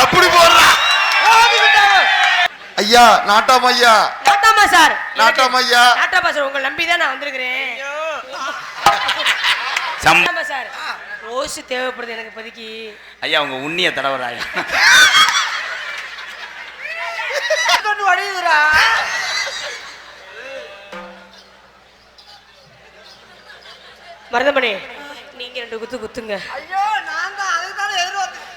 அப்படி போடுறா. ஐயா நாட்டாம ஐயா. நாட்டாமா சார். நாட்டாம ஐயா. நாட்டாமா சார் உங்களை நம்பி தான் நான் வந்திருக்கிறேன். நாட்டாமா சார் ரோஸ் தேவைப்படுது எனக்கு இப்போதைக்கு. ஐயா உங்க உண்ணிய தடவராயா. வடிதுரா மருதமணி நீங்க 2 குத்து குத்துங்க. ஐயோ நான் தான் அதுதானே எதிர்பார்த்தேன்.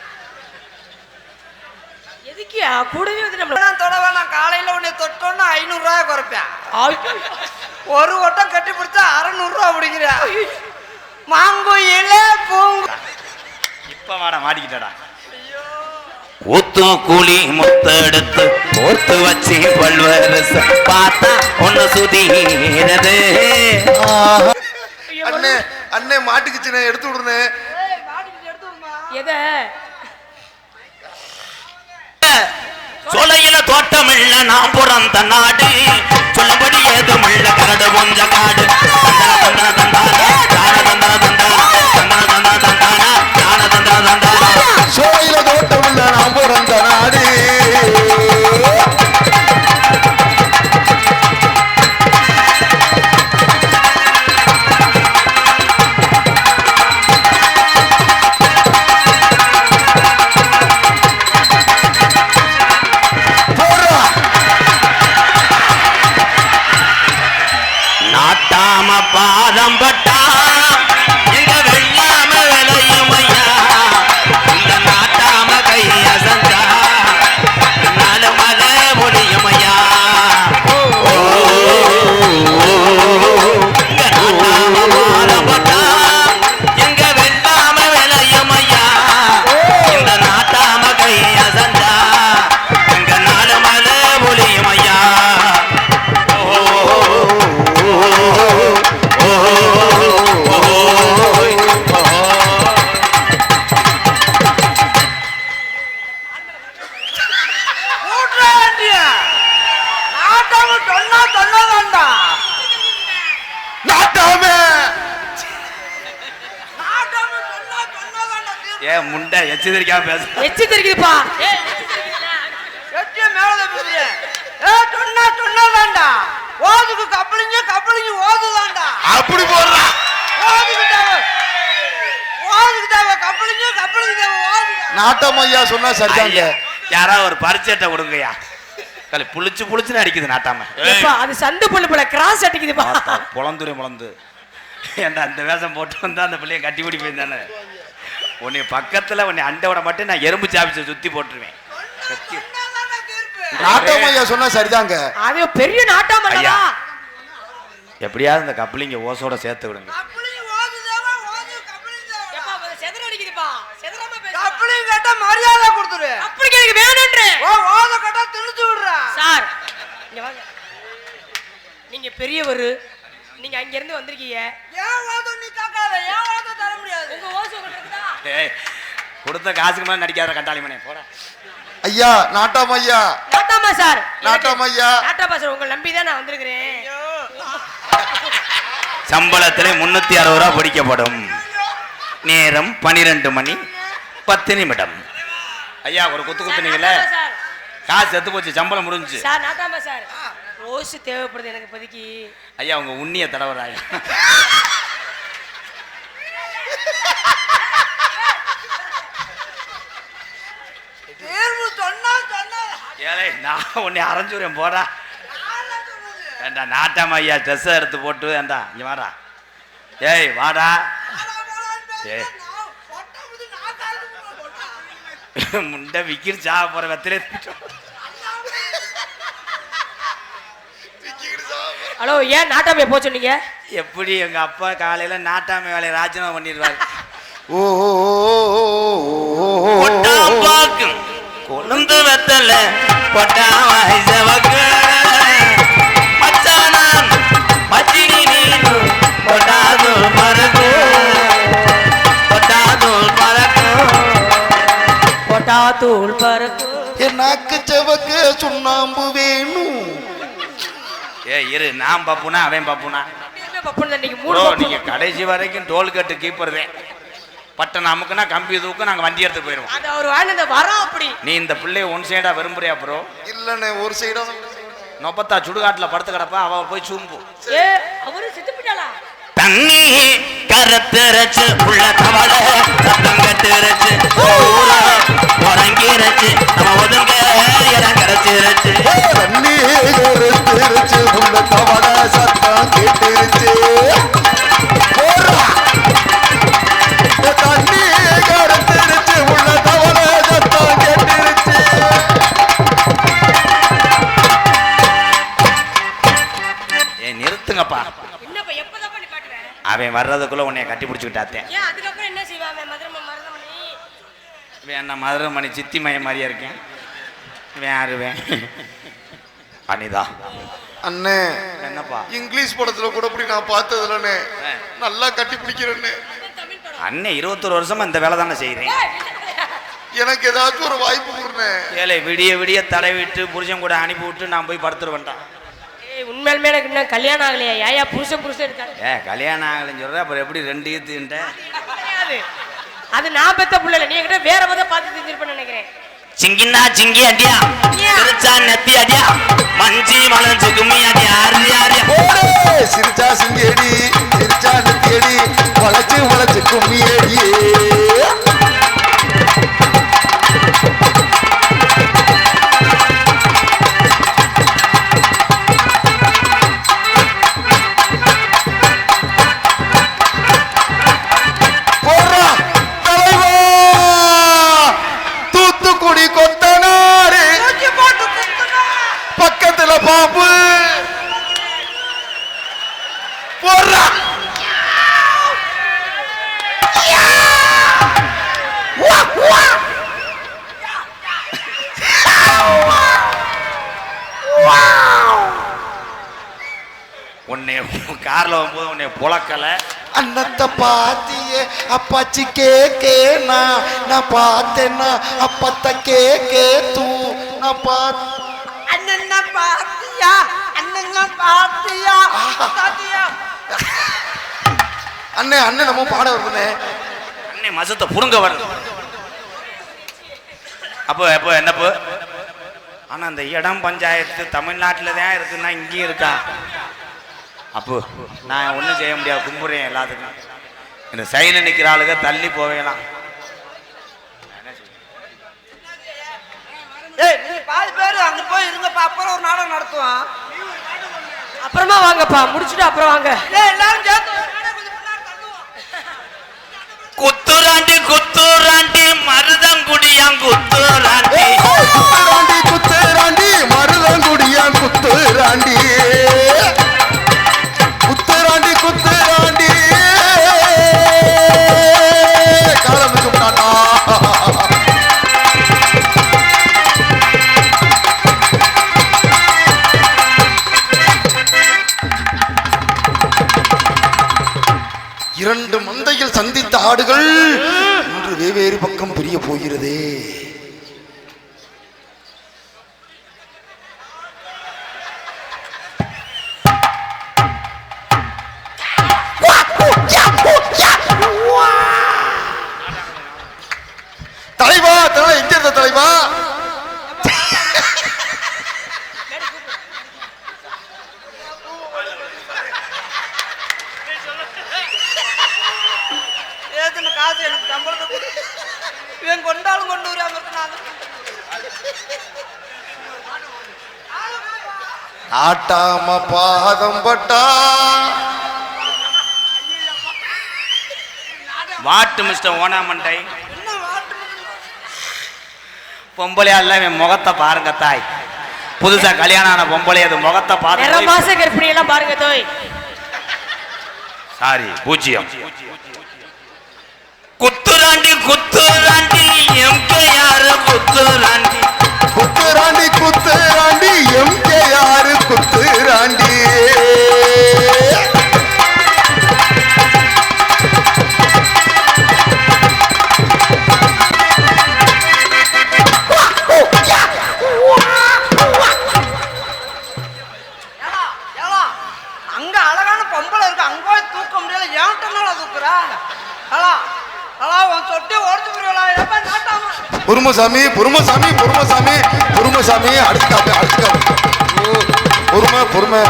எதுக்கியா கூடவே வந்து நம்ம நான் தொட வேணாம். காலையில உன்னை தொட்டோன்னா 500 ரூபாய் குறைப்பேன். ஒரு வட்டம் கட்டி பிடிச்சா 600 ரூபா பிடிக்கிறா. மாங்குயில பூங்கு இப்ப வாடா மாட்டிக்கிட்டடா. ஊத்து கூலி முத்த எடுத்து ஓத்து வச்சு பல்வரச பார்த்தா ஒன்னு சுதீரது. அண்ணே அண்ணே மாட்டுக்குச்சுனே எடுத்து விடுறே. எத சொலையில தோட்டமில்ல நான் பிறந்த நாடு சொல்லபடி ஏதுமில்ல கரடு கொஞ்ச காடு. சோலையில தோட்டமில்ல நான் பிறந்த நாடு. நாட்டாம பாதம் பட்டா எங்க வெள்ளாம விளையும் ஐயா. இந்த நாட்டாம கைய சந்தா நாலு மலை முடியும் ஐயா. நாட்டாம பாதம் பட்டா எங்க வெள்ளாம விளையும் ஐயா. இந்த நாட்டாம கைய சந்தா எங்க நாலு மலை முடியும் ஐயா. முண்டை எச்சு தெரிக்காம பேச எச்சு தெரிக்குதுப்பா. ஓதுக்கு கப்பலிங்க கப்பலிங்க ஓதுதான்டா. அப்படி போடுறா. நாட்டாம ஐயா சொன்னா சரிதாங்க. யாராவது ஒரு பரிச்சேட்டை கொடுங்கய்யா. புளிச்சு புளிச்சுன்னு அடிக்குது நாட்டாம. அது சந்து புல்லு போல கிராஸ் அடிக்குதுப்பா. பொழந்துரை முழந்து ஏன்டா அந்த வேஷம் போட்டு வந்தா அந்த பிள்ளைய கட்டி பிடி போயிருந்தானே. உன்னை பக்கத்துல உன்னை அண்டை மட்டும் நான் எறும்பு சாப்பிச்சு சுத்தி போட்டுருவேன். நாட்டாம ஐயா சொன்னா சரிதாங்க. அது பெரிய நாட்டாம ஐயா. எப்படியாவது இந்த கப்பலிங்க ஓசோட சேர்த்து விடுங்க. மரியாதை கொடுத்துரு. அப்படி எனக்கு வேணும்ன்றே. ஓத கட்டா திணிச்சு விடுறா. சார் இங்க வாங்க. நீங்க பெரியவர். நீங்க அங்க இருந்து வந்திருக்கீங்க. ஏன் ஓத நீ காக்காத. ஏன் ஓத தர முடியாது. உங்க ஓசை கொடுத்தா. ஏய் கொடுத்த காசுக்கு மேல நடிக்காத கட்டாளி மனே போடா. ஐயா நாட்டாம ஐயா. நாட்டாமா சார். நாட்டாம ஐயா. நாட்டாமா சார் உங்களை நம்பி தான் நான் வந்திருக்கிறேன். சம்பளத்திலே 360 ரூபாய் பிடிக்கப்படும். நேரம் 12 மணி 10 நிமிடம். ஐயா ஒரு குத்து குத்துனீங்கல்ல காசு செத்து போச்சு. சம்பளம் முடிஞ்சு சார். நாட்டாமா சார் ரோஸ் தேவைப்படுது எனக்கு இப்போதைக்கு. ஐயா உங்க உண்ணிய தடவராயா. ஏலே நான் உன்னை அரைஞ்சுறேன் போடா. ஏண்டா நாட்டாம ஐயா ட்ரெஸ் எடுத்து போட்டு ஏண்டா இங்க வாடா. ஏய் வாடா. ஏய் முண்டை விக்கிட்டு சாக போற வெத்திலே. ஹலோ ஏன் நாட்டாமைய போக சொன்னீங்க? எப்படி எங்க அப்பா காலையில நாட்டாமை வேலையை ராஜினாமா பண்ணிடுவாரு. ஓ கொழுந்து வெத்தல பொட்டா வாய்சவக்கு மச்சானா மச்சினி நீனு பொட்டாது மரகு பொட்டாது மரகு பொட்டாதூள் பறக்கு. என் நாக்கு செவக்கு சுண்ணாம்பு வேணும். ஏ இரு நான் பப்புனா அவன் பப்புனா. நீங்க 3 நீங்க கடைசி வரைக்கும் டோல் கட்டு கீப்பர்தே. பட்டன் அமுக்குனா கம்பி தூக்கு நாங்க வண்டி எடுத்து போயிருவோம். அது அவர் வாழ்ந்த வரோம் அப்படி. நீ இந்த பிள்ளைய ஒன் சைடா விரும்புறியா ப்ரோ? இல்லண்ணே ஒரு சைடா நொப்பத்தா சுடுகாட்டுல படுத்து கிடப்பா, அவ போய் சூம்பு. அவரு செத்து போயிட்டாளா? தண்ணி கரத்துறச்சு உள்ள தவள சத்தம் கட்டுறச்சு உறங்கிருச்சு நம்ம ஒதுங்க இடம் கரைச்சிருச்சு. தண்ணி கரத்துறச்சு உள்ள தவள சத்தம் கேட்டுருச்சு. தண்ணி கரத்துறச்சு உள்ள தவள சத்தம் கேட்டுருச்சு. நிறுத்துங்கப்பா. என்னப்பா எப்பதான் நீ பாட்டுற? அவன் வர்றதுக்குள்ள உன்னைய கட்டி பிடிச்சுக்கிட்டாத்தேன். ஏன் அதுக்கப்புறம் என்ன செய்வாங்க? மருதமணி வேணா மதுரமணி சித்தி மையம் மாதிரியா இருக்கேன். யாருவேன் அனிதா அண்ணே என்னப்பா இங்கிலீஷ் படத்துல கூட இப்படி நான் பார்த்ததுலண்ணே. நல்லா கட்டி பிடிக்கிறேன்னு. அண்ணே 21 வருஷமா இந்த வேலை தானே செய்யறேன். எனக்கு ஏதாச்சும் ஒரு வாய்ப்பு கொடுறேன். ஏழை விடிய விடிய தடவிட்டு புருஷன் கூட அனுப்பி விட்டு நான் போய் படுத்துருவேன்டா. உண்மையிலுமே எனக்கு இன்னும் கல்யாணம் ஆகலையா? ஏயா புருஷன் இருக்காரு. கல்யாணம் ஆகலைன்னு சொல்ற, அப்புறம் எப்படி 2 ஈத்துன்ட்ட? அது நான் பெத்த புள்ள இல்ல, நீ கிட்ட வேற பத பார்த்து செஞ்சிருப்பேன்னு நினைக்கிறேன். சிங்கின்னா சிங்கி அடியா, சிரிச்சா நெத்தி அடியா, மஞ்சி மலர்ச்சி கும்மி அடியா, ஆரியா சிரிச்சா சிங்கி அடி, சிரிச்சா நெத்தி அடி, வளைச்சு வளைச்சு கும்மி அடியே. பக்கத்துல பாம்பு போடுறா. உன்னை கார்ல வரும்போது உன்னை புழக்கல. அண்ணத்தை பாத்தியே அப்பாச்சி கேக்கேனா, நான் பார்த்தேன்னா அப்பத்த கேக்கே தூ. நான் பார்த்த அண்ணன் பாத்தியா, அண்ணன் பாத்தியா, பாத்தியா. அண்ணே அண்ணன் நம்ம பாட வருதுண்ணே. அண்ணே மசத்தை புடுங்க வருது. அப்போ எப்போ என்னப்போ? ஆனா அந்த இடம் பஞ்சாயத்து தமிழ்நாட்டில தான் இருக்குன்னா இங்கேயும் இருக்கா? அப்போ நான் ஒன்றும் செய்ய முடியாது, கும்புறேன் எல்லாத்துக்கும். இந்த சைடில் நிற்கிற ஆளுக தள்ளி போவேலாம். பாதி பேரு அங்க போய் இருங்கப்பா, அப்புறம் ஒரு நாடகம் நடத்துவான். அப்புறமா வாங்கப்பா, முடிச்சுட்டு அப்புறம் வாங்க. எல்லாரும் சேர்த்து குத்துராண்டி குத்துராண்டி மருதங்குடியான் குத்துராண்டி, குத்துராண்டி குத்துராண்டி மருதங்குடியான் குத்துராண்டி, குத்துராண்டி குத்துராண்டி காலம் சுட்டானா. இரண்டு மந்தையில் சந்தித்த ஆடுகள் இன்று வெவ்வேறு பக்கம் பிரிய போகிறதே. தலைவா தலை எங்க இருந்த தலைவா? காசு எனக்கு சம்பளத்தை இவன் கொண்டாலும் கொண்டு வராம இருக்காங்க. ஆட்டாம பாதம் பட்டா வாட்டு மிஸ்டர் ஓனாமண்டை பொம்பளையா இல்ல, இவன் முகத்தை பாருங்க தாய். புதுசா கல்யாணம் ஆன பொம்பளை அது முகத்தை பாருங்க. மாச கர்ப்பிணி எல்லாம் பாருங்க தோய். சாரி பூஜ்ஜியம். குத்துராண்டி குத்துராண்டி எம்கேஆர் குத்துராண்டி, குத்துராண்டி குத்துராண்டி எம்கேஆர் குத்துராண்டி. அங்க அழகான பொம்பளை இருக்கு, அங்க போய் தூக்க முடியல. ஏன்ட்டனால தூக்குறா? ஹலோ ஹலோ உன் சொட்டே ஓடிச்சு போறீங்களா எப்ப நாட்டாம பொறுமசாமி பொறுமசாமி பொறுமசாமி பொறுமசாமி அடுத்துக்காப்பு பொறுமை பொறுமை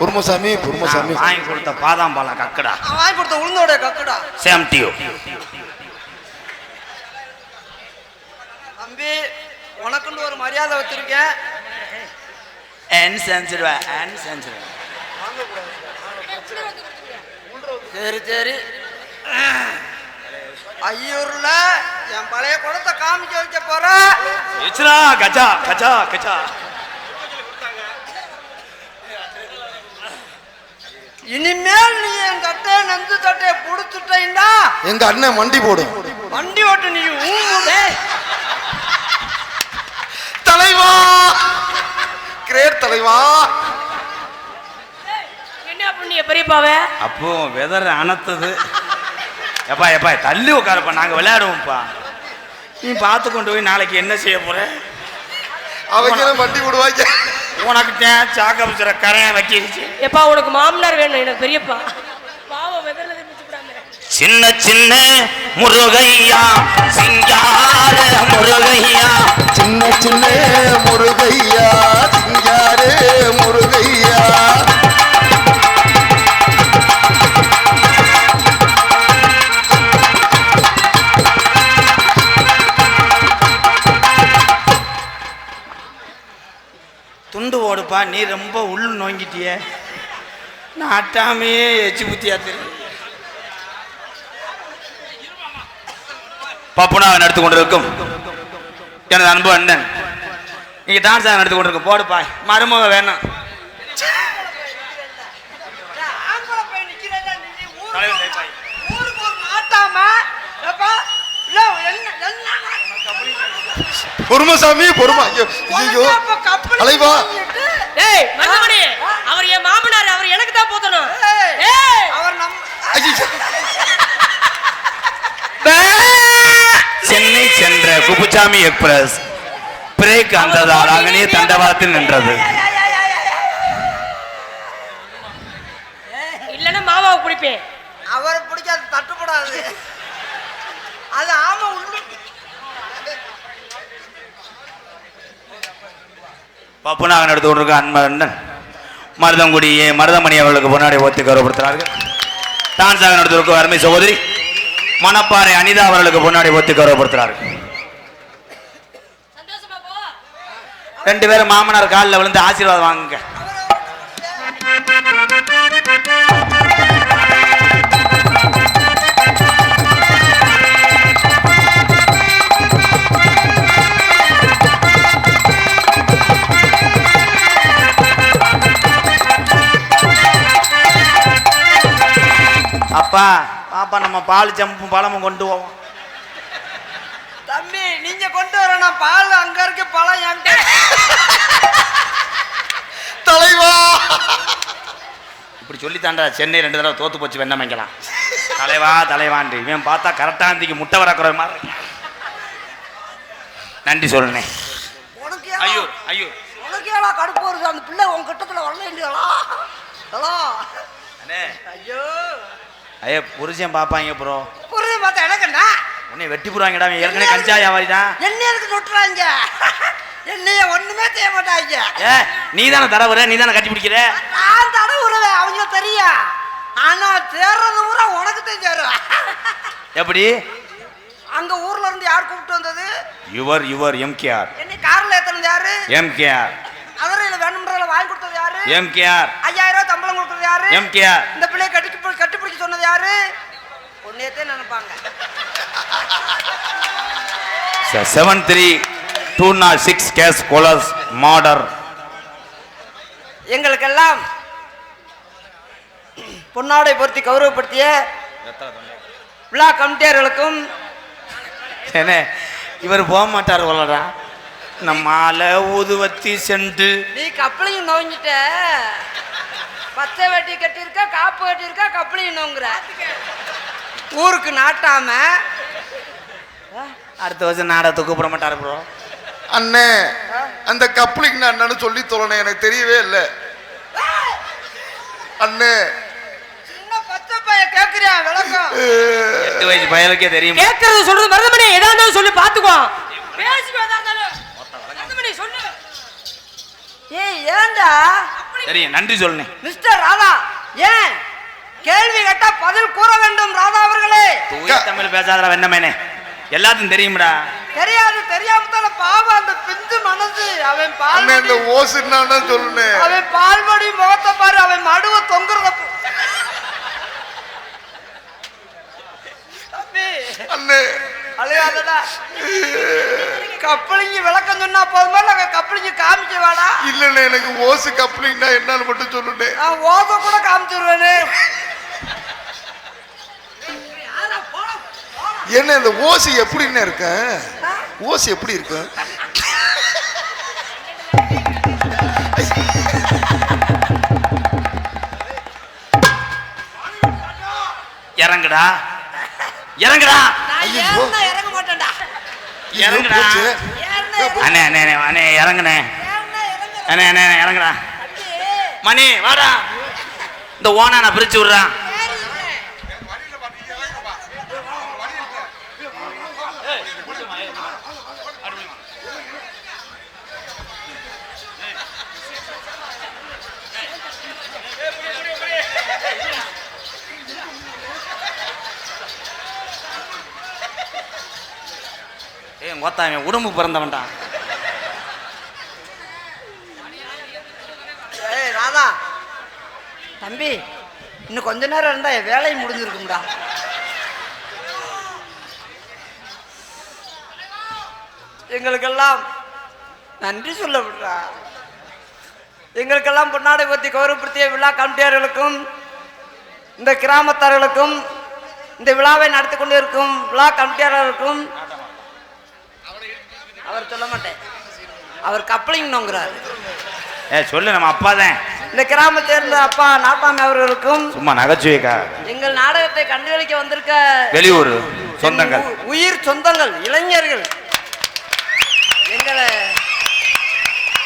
பொறுமசாமி பொறுமசாமி வாங்கி கொடுத்த பாதாம் பாலா கக்கடா வாங்கி கொடுத்த உளுந்தோட கக்குடா சேம் டியூ தம்பி உனக்குன்னு ஒரு மரியாதை வச்சிருக்கேன் சரி சரி ஐயூர்ல என் பழைய குடத்தை காமிக்க வைக்க போற கஜா கஜா கஜா இனிமேல் நீ என் தட்டை நந்து தட்டையை புடிச்சுட்டா எங்க அண்ணன் மண்டி போடும் வண்டி ஓட்டு நீ தலைவா கிரேட் தலைவா என்ன பண்ணிய பெரியப்பாவே அப்போ வெதர் அனத்தது எப்பா எப்பா தள்ளி உட்காரப்பா நாங்க விளையாடுவோம்ப்பா நீ பார்த்து கொண்டு போய் நாளைக்கு என்ன செய்ய போற அவங்க வண்டி விடுவாங்க உனக்கு சாக்க பிடிச்சிட கரையை வச்சிருச்சு எப்பா உனக்கு மாமனார் வேணும் எனக்கு பெரியப்பா பாவம் வெதர்ல சின்ன சின்ன முருகையா சிங்கார முருகையா சின்ன சின்ன முருகையா சிங்காரே முருகையா துண்டு ஓடுப்பா நீ ரொம்ப உள் நோங்கிட்டிய நாட்டாமையே எச்சு புத்தியா தெரியும் பப்புனாவை நடத்தி கொண்டிருக்கும் எனது அன்பு அண்ணன் நீங்க டான்ஸ் நடத்தி கொண்டிருக்கும் போடுப்பா மருமக வேணும் பொறுமசாமி பொறுமா ஐயோ தலைவா அவர் என் மாமனார் அவர் எனக்கு தான் போத்தணும் அவர் சென்னை சென்ற குப்புசாமி எக்ஸ்பிரஸ் பிரேக் அந்ததால் அங்கனே தண்டவாளத்தில் நின்றது இல்லன்னா மாமாவை பிடிப்பேன் அவரை பிடிக்காது தட்டுப்படாது அது ஆமா உள்ள பப்புனாக நடந்து கொண்டிருக்க அன்பன் மருதங்குடியே மருதமணி அவர்களுக்கு பொன்னாடி ஓத்தி கௌரவப்படுத்தினார்கள் டான்ஸாக நடந்திருக்கும் அருமை சகோதரி மணப்பாறை அனிதா அவர்களுக்கு பொன்னாடி ஓத்தி கௌரவப்படுத்தினார்கள் ரெண்டு பேரும் மாமனார் காலில் விழுந்து ஆசீர்வாதம் வாங்குங்க அப்பா பாப்பா நம்ம பால் சம்பும் பழமும் கொண்டு போவோம் தம்பி நீங்க கொண்டு வரணும் பால் அங்க இருக்கு பழம் என்கிட்ட தலைவா இப்படி சொல்லி தாண்டா சென்னை 2 தடவை தோத்து போச்சு வெண்ணமைக்கலாம் தலைவா தலைவான் இவன் பார்த்தா கரெக்டாந்திக்கு முட்டை வரக்குற மாதிரி நன்றி சொல்லுனே ஐயோ ஐயோ உனக்கு ஏடா கடுப்பு வருது அந்த பிள்ளை உன் கிட்டத்துல வரல இல்லையா ஐயோ ஐயா புருஷன் பாப்பாங்க ப்ரோ புரியுது பார்த்தா எனக்கு என்ன உன்னை வெட்டி போடுவாங்கடா ஏற்கனவே கஞ்சா வியாபாரி தான் என்ன எதுக்கு நொட்டுறாங்க என்னைய ஒண்ணுமே செய்ய மாட்டாங்க நீ தானே தரவுற நீ தானே கட்டி பிடிக்கிற நான் தடவை விடுவேன் அவங்க தெரியும் ஆனா தேர்றது ஊரா உனக்கு தெரிஞ்சாரு எப்படி அங்க ஊர்ல இருந்து யார் கூப்பிட்டு வந்தது யுவர் எம்கேஆர் என்ன கார்ல ஏத்துனது யாரு எம்கேஆர் அவரையில வேணும்ன்றத வாங்கி கொடுத்தது யாரு எம்கேஆர் 5000 ரூபாய் சம்பளம் கொடுத்தது யாரு எம்கேஆர் இந்த பிள்ளைய கட்டிப்பிடிக்க சொன்னது யாரு ஒன்னேத்தே நினைப்பாங்க 73206 கேஸ் கோலஸ் மாடர் எங்களுக்கெல்லாம் பொன்னாடை பொருத்தி கௌரவப்படுத்திய விழா கமிட்டியார்களுக்கும் என்ன இவர் போக மாட்டார் போலடா நம்மால ஊதுவத்தி சென்று நீ கப்பலையும் நோங்கிட்ட பச்சை வெட்டி கட்டியிருக்கா காப்பு கட்டியிருக்கா கப்பலையும் நோங்குற ஊருக்கு நாட்டாம அடுத்த வருஷம் நாடகத்தை கூப்பிட மாட்டார் ப்ரோ அண்ணே அந்த கப்ளிங் அண்ணன்னு சொல்லி தொலைனே எனக்கு தெரியவே இல்லை அண்ணே சின்ன பச்சை பையன் கேக்குறியா விளக்கம் 8 வயசு பயலுக்கே தெரியும். கேட்கறது சொல்றது மருதமணி எதா இருந்தாலும் சொல்லி பாத்துக்கோ. பேசிக்கோ எதா இருந்தாலும். மருதமணி சொல்லு. ஏய் ஏண்டா தெரியும், நன்றி சொல்லுனே. மிஸ்டர் ராதா, ஏன் கேள்வி கேட்டா பதில் கூற வேண்டும் ராதா அவர்களே. தூய தமிழ் பேசாதடா வெண்ணமேனே, எல்லாத்துக்கும் தெரியும்டா. தெரியாது, தெரியாம தான பாவம் அந்த பிஞ்சு மனசு. அவன் அண்ணே இந்த பால் ஓசுன்னா சொல்லுனே. அவன் பால்மடி முகத்தை பாரு, அவன் மடுவ தொங்குறத அண்ணே அலையாதடா. கப்பலிங்க விளக்கம் சொன்னா போதுமா, இல்ல கப்பலிங்க காமிக்க வாடா. இல்லண்ணே எனக்கு ஓசு கப்ளிங்னா என்னன்னு மட்டும் சொல்லுனே. நான் ஓத கூட காமிச்சிருவேனே. என்ன இந்த ஓசு எப்படின்னு இருக்க? ஓசு எப்படி இருக்கு? இறங்குடா இறங்குடா. நான் ஏறினா இறங்க மாட்டேன்டா. இறங்குடா அண்ணே அண்ணே அண்ணே அண்ணே இறங்குனே. அண்ணே அண்ணே இறங்குடா. மணி வாடா, இந்த ஓனான பிரிச்சு விடுறான். மொத்தம் உடம்பு பிறந்தவன்டா. ஏய் ராதா தம்பி, இன்னும் கொஞ்ச நேரம் இருந்தா என் வேலையை முடிஞ்சிருக்கும்டா. எங்களுக்கெல்லாம் நன்றி சொல்ல விடுறா. எங்களுக்கெல்லாம் பொன்னாடை பற்றி கௌரவப்படுத்திய விழா கமிட்டியாளர்களுக்கும் இந்த கிராமத்தார்களுக்கும் இந்த விழாவை நடத்தி கொண்டு இருக்கும் விழா கமிட்டியாளர்களுக்கும், அவர் சொல்ல மாட்டேன், அவர் கப்ளிங் நோங்குறாரு. சொல்லு, நம்ம அப்பா தான். இந்த கிராமத்தை சேர்ந்த அப்பா நாட்டாமி அவர்களுக்கும், சும்மா நகைச்சுவைக்கா, எங்கள் நாடகத்தை கண்டுகளிக்க வந்திருக்க வெளியூர் சொந்தங்கள், உயிர் சொந்தங்கள், இளைஞர்கள், எங்களை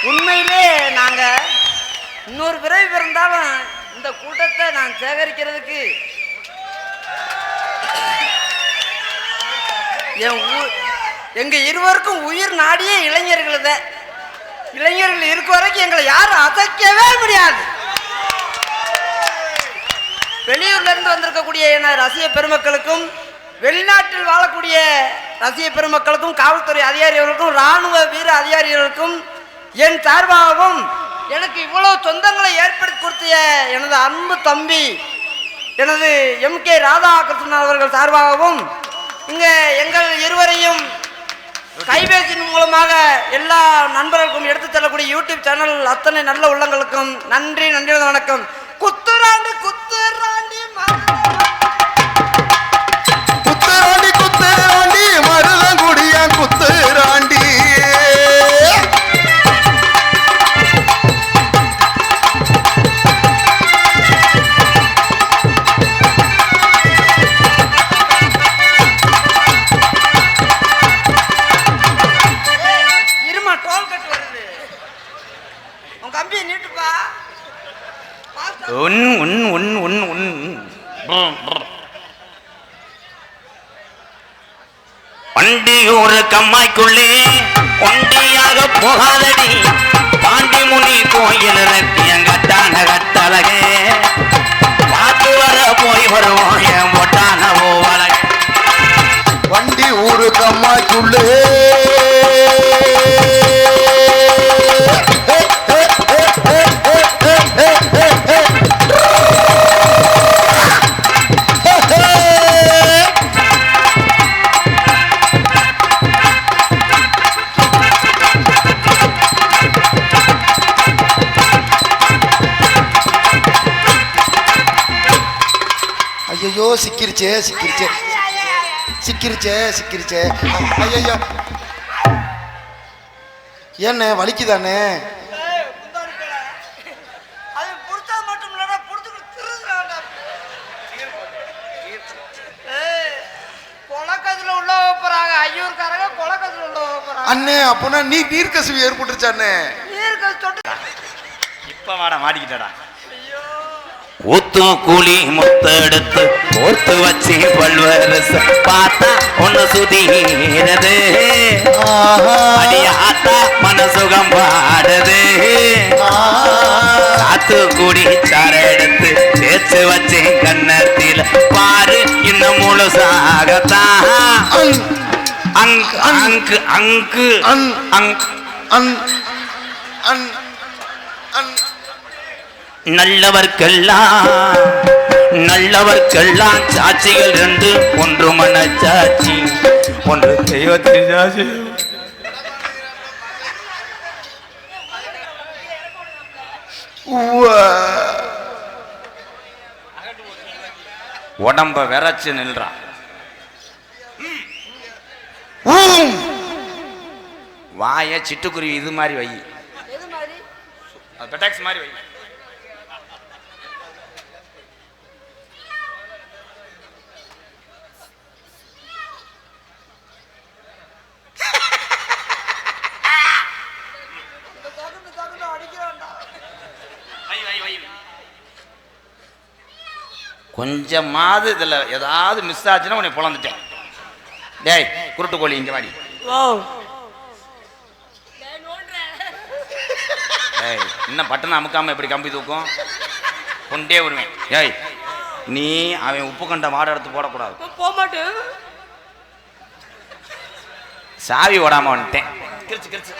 உண்மையிலே நாங்க இன்னொரு பிறவி பிறந்தாலும் இந்த கூட்டத்தை நான் சேகரிக்கிறதுக்கு எங்க இருவருக்கும் உயிர் நாடியே இளைஞர்கள் தான். இளைஞர்கள் இருக்க வரைக்கும் எங்களை யாரும் அசைக்கவே முடியாது. வெளியூர்ல இருந்து வந்திருக்கக்கூடிய என ரசிக பெருமக்களுக்கும், வெளிநாட்டில் வாழக்கூடிய ரசிக பெருமக்களுக்கும், காவல்துறை அதிகாரிகளுக்கும், இராணுவ வீர அதிகாரிகளுக்கும் என் சார்பாகவும் எனக்கு இவ்வளவு சொந்தங்களை ஏற்படுத்தி கொடுத்த எனது அன்பு தம்பி எனது MK ராதாகிருஷ்ணன் அவர்கள் சார்பாகவும், இங்க எங்கள் இருவரையும் கைபேசியின் மூலமாக எல்லா நண்பர்களுக்கும் எடுத்து செல்லக்கூடிய யூடியூப் சேனல் அத்தனை நல்ல உள்ளங்களுக்கும் நன்றி, நன்றி, வணக்கம். குத்துராண்டி குத்துராண்டி குத்துராண்டி குத்துராண்டி மருதங்குடியா குத்துராண்டி. வண்டியூர் கம்மாய்க்குள்ளே ஒண்டியாக போகாதடி, பாண்டி முனி கோயில் ரத்தியங்கட்டான கட்டழகே, பார்த்து வர போய் வருவோம் என் பொட்டான ஓவலை. வண்டி ஊரு கம்மாய்க்குள்ளே ஐயோ சிக்கிருச்சே சிக்கிருச்சே சிக்கிருச்சே சிக்கிருச்சே. ஐயோ ஏண்ணே வலிக்குதானே? அண்ணே அப்பனா நீ நீர்க்கசிவு ஏற்பட்டுருச்சானே? இப்ப வாடா மாட்டிக்கிட்டடா. ஊத்தும் கூலி முத்தெடுத்து கோர்த்து வச்சு பல்வரச பார்த்தா ஒன்னு சுதீரது அடியாத்தா மனசுகம் பாடுது காத்து கூடி சார எடுத்து தேய்ச்சு வச்சு கண்ணத்தில் பாரு இன்னும் முழுசாகத்தான் அங்கு அங்கு அங்கு அங்கு நல்லவர்க்கெல்லாம் சாட்சிகள் ரெண்டு ஒன்று மனச்சாட்சி ஒன்று தெய்வத்தின் சாட்சி உடம்ப விரைச்சு நில்றான் வாய சிட்டுக்குருவி இது மாதிரி வை பெட்டாக்ஸ் மாதிரி வை கொஞ்சமாவது இதுல ஏதாவது மிஸ் ஆச்சுன்னா உன்னை பொழந்துட்டேன். டேய் குருட்டு கோழி இங்க வாடி. ஏய் இன்னும் பட்டனை அமுக்காம எப்படி கம்பி தூக்கும் கொண்டே வருவேன். ஏய் நீ அவன் உப்பு கண்ட மாடு எடுத்து போடக்கூடாது. போக மாட்டேன். சாவி ஓடாம வந்துட்டேன். கிரிச்சு கிரிச்சு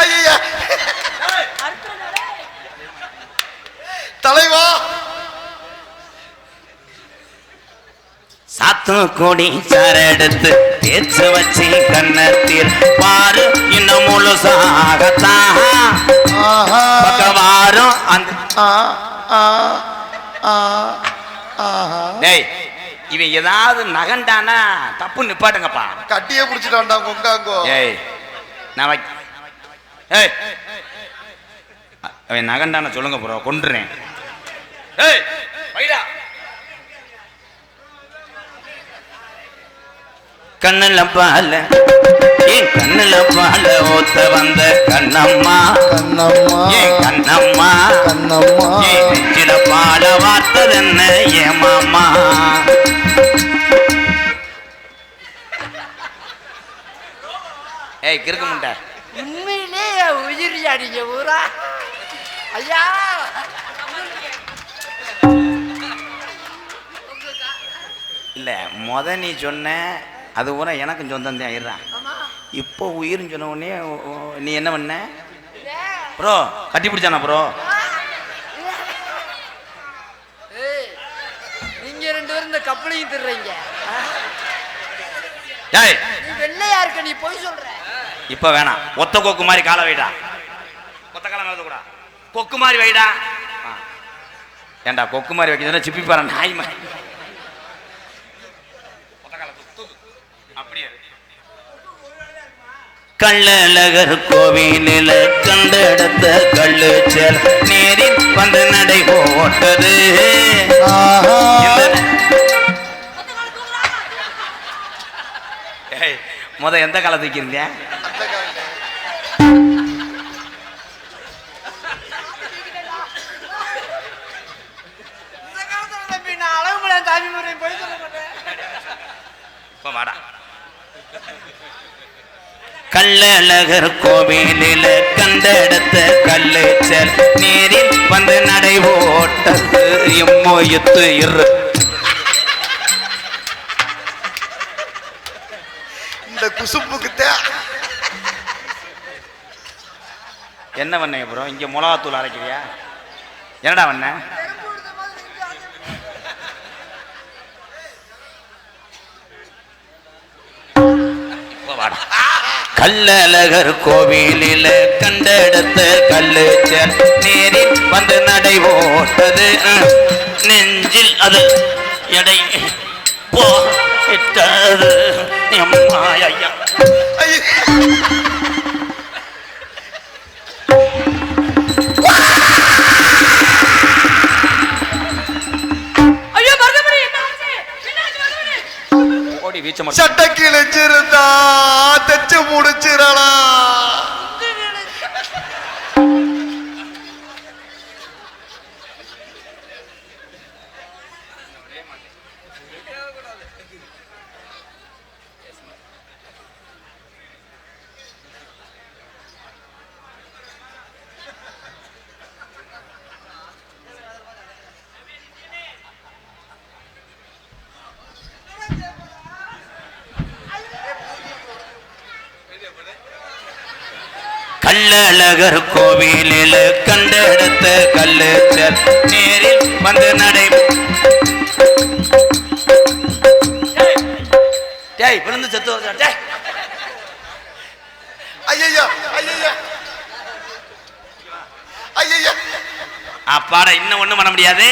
ஐயா தலைவா சாத்து கோடி சார எடுத்து தேய்ச்சு வச்சு கண்ணத்தில் பாரு இன்னும் முழுசாகத்தான் பக்கவாரும் அந்த டேய் இவன் ஏதாவது நகண்டானா தப்பு நிப்பாட்டுங்கப்பா. கட்டியே புடிச்சிட்டான்டா கொங்காங்கோ. ஏய் நான் ஏய் அவன் நகண்டான சொல்லுங்க ப்ரோ கொன்றுறேன். ஏய் வைடா கண்ணுல பால ஏன் கண்ணுல பால ஊத்த வந்த கண்ணம்மா கண்ணம்மா ஏன் கண்ணம்மா கண்ணம்மா ஏன் நெஞ்சில பால வார்த்தது என்ன ஏன் மாமா ஏய் கிறுக்கு முண்டை உண்மையிலே உயிரியா நீங்க ஊரா ஐயா இல்ல நீ சொன்ன அது ஊரா எனக்கும் சொந்தம் தான் ஆயிடுறான். இப்போ உயிர்னு சொன்ன உடனே நீ என்ன பண்ண ப்ரோ கட்டி பிடிச்சானா ப்ரோ? நீங்க ரெண்டு பேரும் இந்த கப்பலையும் திடுறீங்க. ஏய் நீ வெள்ளையா இருக்க நீ போய் சொல்ற. இப்ப வேணாம் ஒத்த கொக்கு மாதிரி காலை வைடா. ஒத்த காலம் எழுத கூட கொக்கு மாதிரி வைடா. ஏண்டா கொக்கு மாதிரி வைக்கிறதுனா சிப்பி பாரு நாய் மாதிரி. கள்ளழகர் கோவிலில் கண்டெடுத்த கள்ளு செல் நேரில் வந்து நடை போட்டது. முத எந்த காலத்துக்கு இருந்த வாடா. கள்ளழகர் கோவிலில் கண்டெடுத்த கல்லு செல் நேரில் வந்து நடை போட்டது. எம்மோயத்து இரு இந்த குசுப்புக்கு என்ன பண்ண ப்ரோ? இங்க மிளகாத்தூள் அரைக்கிறியா? என்னடா பண்ண? கள்ளழகர் கோவிலில் கண்டெடுத்த கல்லு செல் நேரில் வந்து நடை போட்டது. நெஞ்சில் அது எடை போட்டது. ஐயா சட்ட கிழிச்சிருந்தா தச்சு முடிச்சிடலாம். கள்ளழகர் கோவிலில் கண்டெடுத்த கல்லுச்சல் நேரில் வந்து நடை விழுந்து செத்து அப்பாட இன்னும் ஒண்ணும் பண்ண முடியாது.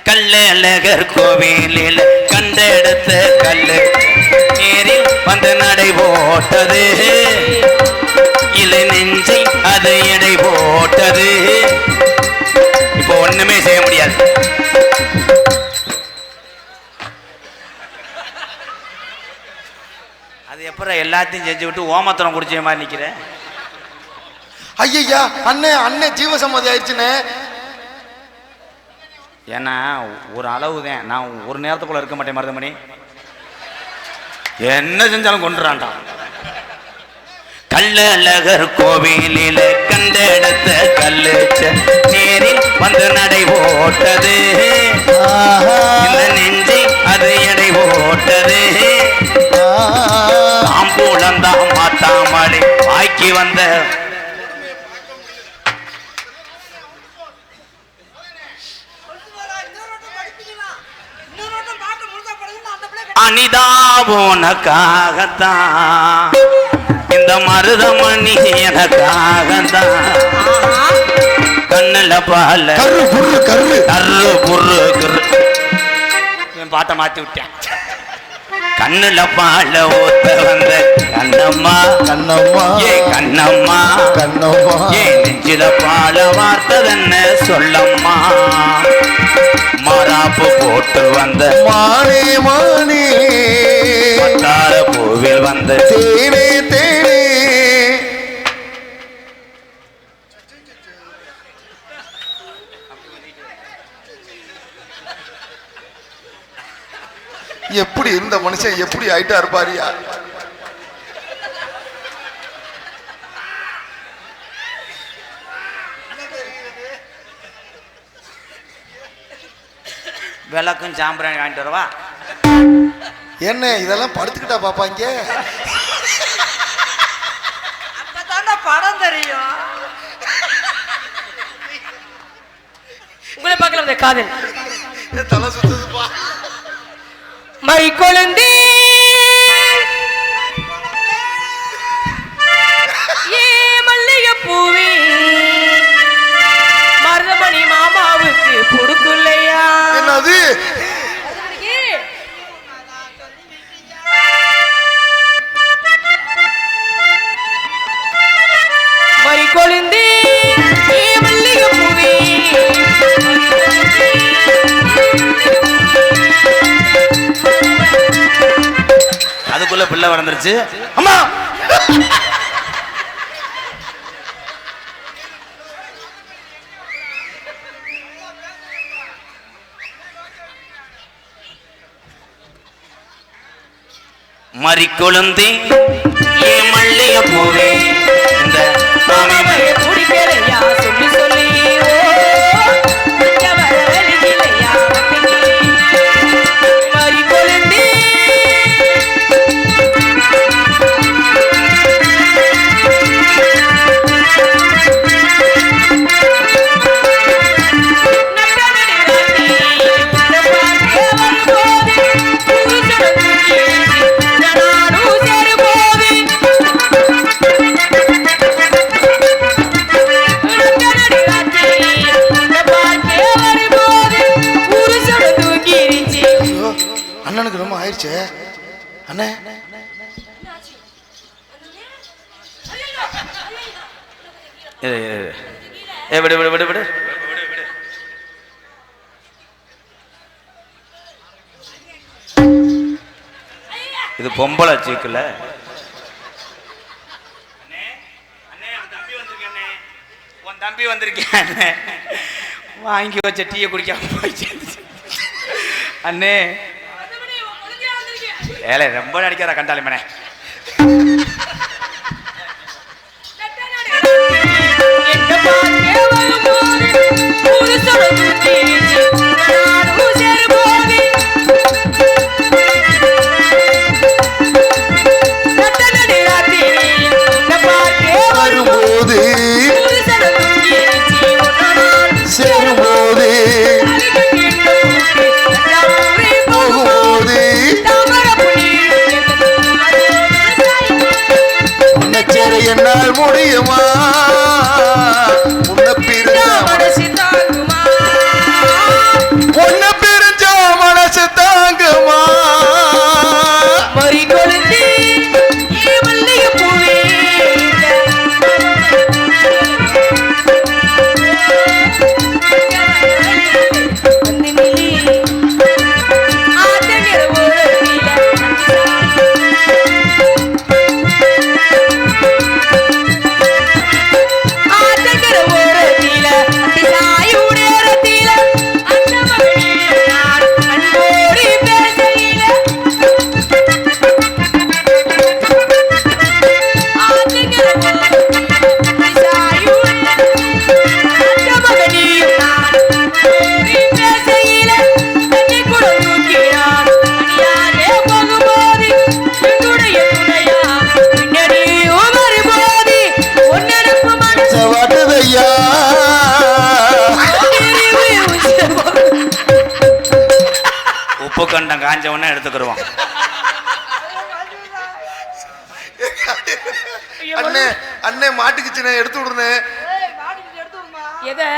கள்ளழகர் கோவிலில் கண்டெடுத்த கல்லு நேரில் வந்து நடை போட்டது இலை நெஞ்சை அது எடை போட்டது. இப்போ ஒண்ணுமே செய்ய முடியாது. அது எப்பறம் எல்லாத்தையும் செஞ்சு விட்டு ஓமத்திரம் குடிச்ச மாதிரி நிக்கிற. ஐயா அண்ணன் ஜீவசம்மதி ஆயிடுச்சுன்னு. ஏன்னா ஒரு அளவுதான், நான் ஒரு நேரத்துக்குள்ள இருக்க மாட்டேன். மருதமணி என்ன செஞ்சாலும் கொண்டுறான்டா. கள்ளழகர் கோவிலில் கண்டெடுத்த கல்லுச்ச நேரில் வந்து நடை போட்டது இந்த நெஞ்சை அது எடை போட்டது. தாம்பூலந்தாம் மாத்தாமலை வாய்க்கு வந்த அனிதா உனக்காகத்தான் இந்த மருதமணி எனக்காகத்தான் கண்ணுல பால கரு புரு பாட்ட மாத்தி விட்டேன். கண்ணுல பால ஊத்த வந்த கண்ணம்மா ஏ கண்ணம்மா ஏ நெஞ்சில பால வார்த்ததென்ன சொல்லம்மா. மாறாப்பு போட்டு வந்த மானே மத்தார பூவில் வந்த தேனே தேனே எப்படி இருந்த மனுஷன் எப்படி ஆயிட்டா இருப்பாரியா. விளக்கும் சாம்பிராணி வாங்கிட்டு வரவா? என்ன இதெல்லாம் படுத்துக்கிட்டா பாப்பாங்க. அப்பதான்டா படம் தெரியும். உங்களை பார்க்கல அந்த காதல் தலை சுத்துதுப்பா. மை கொழுந்தி ஏ மல்லிகை பூவி மருதமணி மாமாவுக்கு கொடுக்கலையா? என்னது மை கொழுந்தி ஏ மல்லிகை பூவி அதுக்குள்ள பிள்ளை வளர்ந்துருச்சு. அம்மா மறிக்கொழுந்தி ஏ மல்லிகை பூவே இந்த மாமியை பிடிக்கலையா சொல்லி சொல்லி மை கொழுந்தி அண்ணனுக்கு ரொம்ப ஆயிடுச்சு. அண்ணே விடு விடு விடு விடு. இது பொம்பளை சீக்குல. உன் தம்பி வந்திருக்கேன் வாங்கி வச்ச டீயை குடிக்காம போய் அண்ணே ஏலே ரொம்ப நடிக்காத கண்டாளி மனே. வரும்போது சேரும்போது போகும்போது உன்னச்சேர என்னால் முடியுமா உன்னை பிரிஞ்சா மனசு தாங்குமா உப்பு கண்டம் காஞ்சவன எடுத்துக்கிடுவோம். அண்ணே அண்ணே மாட்டுக்குச்சு எடுத்து விடுறேன். எதை